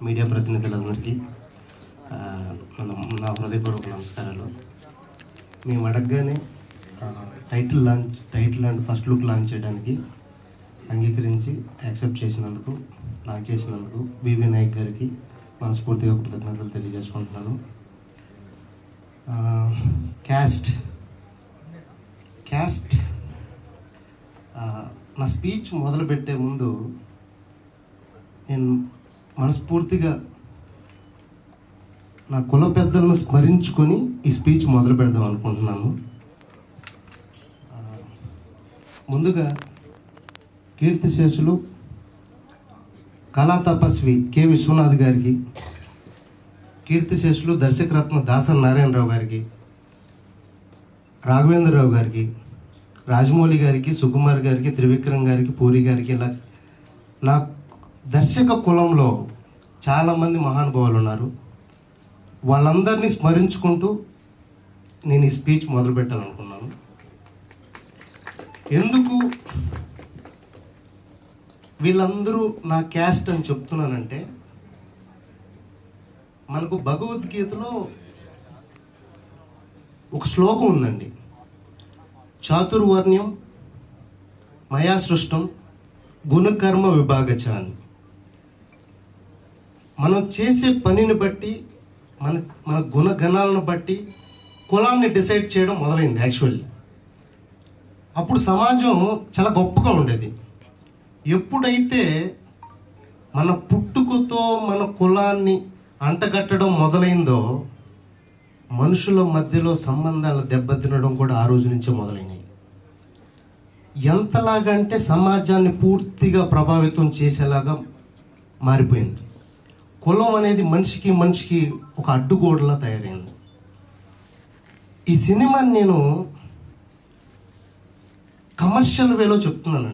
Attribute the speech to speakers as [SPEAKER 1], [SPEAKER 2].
[SPEAKER 1] Media ప్రతినిధులందరికీ నా హృదయపూర్వక నమస్కారాలు. మేము అడగగానే title and first look launch చేయడానికి అంగీకరించి యాక్సెప్ట్ చేసినందుకు, లాంచ్ చేసినందుకు వివి నాయక్ గారికి మనస్ఫూర్తిగా కృతజ్ఞతలు తెలియజేసుకుంటున్నాను. క్యాస్ట్ నా స్పీచ్ మొదలుపెట్టే ముందు నేను మనస్ఫూర్తిగా నా కుల పెద్దలను స్మరించుకొని ఈ స్పీచ్ మొదలు పెడదాం అనుకుంటున్నాను. ముందుగా కీర్తిశేషులు కళా తపస్వి కె విశ్వనాథ్ గారికి, కీర్తిశేషులు దర్శకరత్న దాసరి నారాయణరావు గారికి, రాఘవేంద్రరావు గారికి, రాజమౌళి గారికి, సుకుమార్ గారికి, త్రివిక్రమ్ గారికి, పూరి గారికి, ఇలా నా దర్శక కులంలో చాలామంది మహానుభావులు ఉన్నారు. వాళ్ళందరినీ స్మరించుకుంటూ నేను ఈ స్పీచ్ మొదలు పెట్టాలనుకున్నాను. ఎందుకు వీళ్ళందరూ నా క్యాస్ట్ అని చెప్తున్నానంటే, మనకు భగవద్గీతలో ఒక శ్లోకం ఉందండి, చాతుర్వర్ణ్యం మయా సృష్టం గుణకర్మ విభాగచ అని. మనం చేసే పనిని బట్టి, మన గుణగణాలను బట్టి కులాన్ని డిసైడ్ చేయడం మొదలైంది యాక్చువల్లీ. అప్పుడు సమాజం చాలా గొప్పగా ఉండేది. ఎప్పుడైతే మన పుట్టుకతో మన కులాన్ని అంటగట్టడం మొదలైందో, మనుషుల మధ్యలో సంబంధాలు దెబ్బతినడం కూడా ఆ రోజు నుంచే మొదలైనాయి. ఎంతలాగంటే సమాజాన్ని పూర్తిగా ప్రభావితం చేసేలాగా మారిపోయింది. కులం అనేది మనిషికి ఒక అడ్డుగోడలా తయారైంది. ఈ సినిమాని నేను కమర్షియల్ వేలో చెప్తున్నాను.